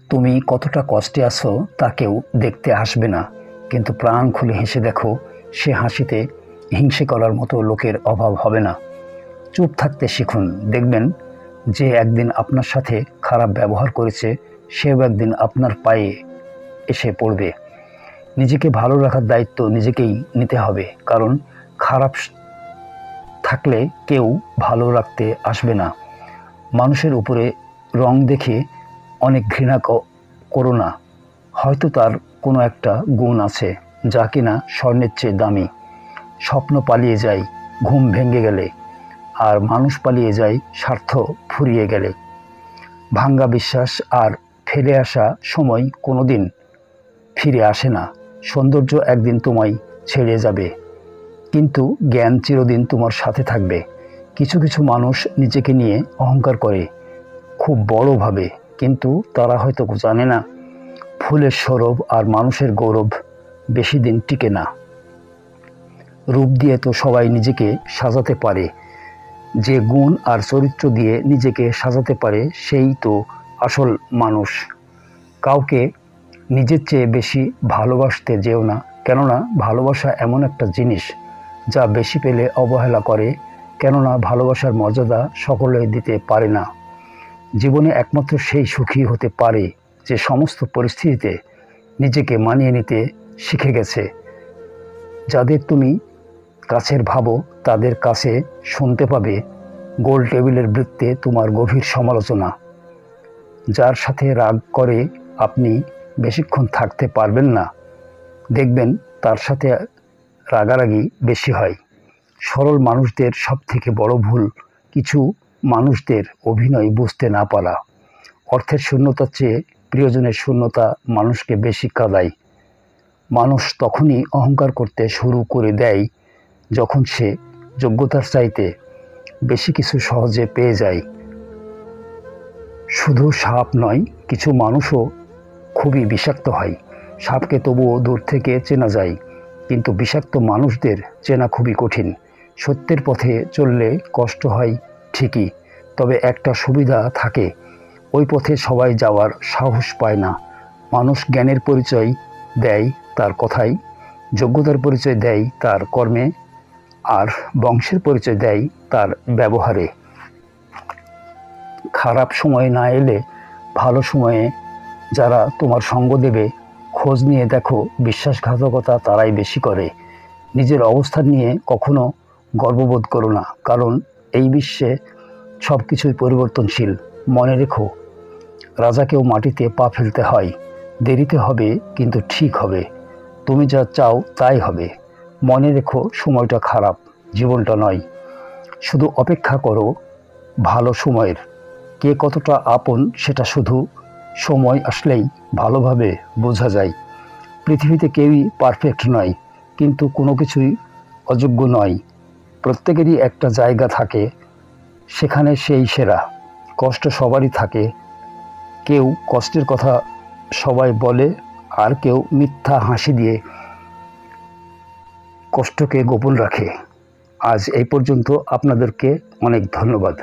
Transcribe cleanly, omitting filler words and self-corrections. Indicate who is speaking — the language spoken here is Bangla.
Speaker 1: তুমি কতটা কষ্টে আছো তা কেউ দেখতে আসবে না, কিন্তু প্রাণ খুলে হেসে দেখো, সে হাসিতে হিংসে করার মতো লোকের অভাব হবে না। চুপ থাকতে শিখুন, দেখবেন যে একদিন আপনার সাথে খারাপ ব্যবহার করেছে সেও একদিন আপনার পায়ে এসে পড়বে। নিজেকে ভালো রাখার দায়িত্ব নিজেকেই নিতে হবে, কারণ খারাপ থাকলে কেউ ভালো রাখতে আসবে না। মানুষের উপরে রং দেখে অনেক ঘৃণা করো না, হয়তো তার কোনো একটা গুণ আছে যা কিনা স্বর্ণের চেয়ে দামি। স্বপ্ন পালিয়ে যায় ঘুম ভেঙে গেলে, আর মানুষ পালিয়ে যায় স্বার্থ ফুরিয়ে গেলে। ভাঙ্গা বিশ্বাস আর ফেলে আসা সময় কোনোদিন ফিরে আসে না। সৌন্দর্য একদিন তোমায় ছেড়ে যাবে, কিন্তু জ্ঞান চিরদিন তোমার সাথে থাকবে। কিছু কিছু মানুষ নিজেকে নিয়ে অহংকার করে খুব বড়ভাবে, কিন্তু তারা হয়তো জানে না ফুলের সৌরভ আর মানুষের গৌরব বেশি দিন টিকে না। রূপ দিয়ে তো সবাই নিজেকে সাজাতে পারে, যে গুণ আর চরিত্র দিয়ে নিজেকে সাজাতে পারে সেই তো আসল মানুষ। কাউকে নিজের চেয়ে বেশি ভালোবাসতে যেও না, কেননা ভালোবাসা এমন একটা জিনিস যা বেশি পেলে অবহেলা করে, কেননা ভালোবাসার মর্যাদা সকলে দিতে পারে না। জীবনে একমাত্র সেই সুখী হতে পারে যে সমস্ত পরিস্থিতিতে নিজেকে মানিয়ে নিতে শিখে গেছে। যাদের তুমি কাছের ভাবো তাদের কাছে শুনতে পাবে গোল টেবিলের বৃত্তে তোমার গভীর সমালোচনা। যার সাথে রাগ করে আপনি বেশিক্ষণ থাকতে পারবেন না, দেখবেন তার সাথে রাগারাগি বেশি হয়। সরল মানুষদের সবথেকে বড় ভুল কিছু মানুষদের অভিনয় বুঝতে না পারা। অর্থের শূন্যতার চেয়ে প্রিয়জনের শূন্যতা মানুষকে বেশি কাঁদায়। মানুষ তখনই অহংকার করতে শুরু করে দেয় যখন সে যোগ্যতার চাইতে বেশি কিছু সহজে পেয়ে যায়। শুধু সাপ নয়, কিছু মানুষও খুবই বিষাক্ত হয়। সাপকে তবুও দূর থেকে চেনা যায়, কিন্তু বিষাক্ত মানুষদের চেনা খুবই কঠিন। সত্যের পথে চললে কষ্ট হয় ঠিকই, তবে একটা সুবিধা থাকে, ওই পথে সবাই যাওয়ার সাহস পায় না। মানুষ জ্ঞানের পরিচয় দেয় তার কথায়, যোগ্যতার পরিচয় দেয় তার কর্মে, আর বংশের পরিচয় দেয় তার ব্যবহারে। খারাপ সময় না এলে ভালো সময়ে যারা তোমার সঙ্গ দেবে, খোঁজ নিয়ে দেখো বিশ্বাসঘাতকতা তারাই বেশি করে। নিজের অবস্থান নিয়ে কখনো গর্ববোধ করো না, কারণ এই বিশ্বে সব কিছুই পরিবর্তনশীল। মনে রেখো, রাজাকেও মাটিতে পা ফেলতে হয়। দেরিতে হবে কিন্তু ঠিক হবে। তুমি যা চাও তাই হবে। মনে রেখো, সময়টা খারাপ, জীবনটা নয়। শুধু অপেক্ষা করো ভালো সময়ের। কে কতটা আপন সেটা শুধু সময় আসলেই ভালোভাবে বোঝা যায়। পৃথিবীতে কেউই পারফেক্ট নয়, কিন্তু কোনো কিছুই অযোগ্য নয়। প্রত্যেকেরই একটা জায়গা থাকে, সেখানে সেই সেরা। কষ্ট সবারই থাকে, কেউ কষ্টের কথা সবাই বলে, আর কেউ মিথ্যা হাসি দিয়ে কষ্টকে গোপন রাখে। আজ এই পর্যন্ত, আপনাদেরকে অনেক ধন্যবাদ।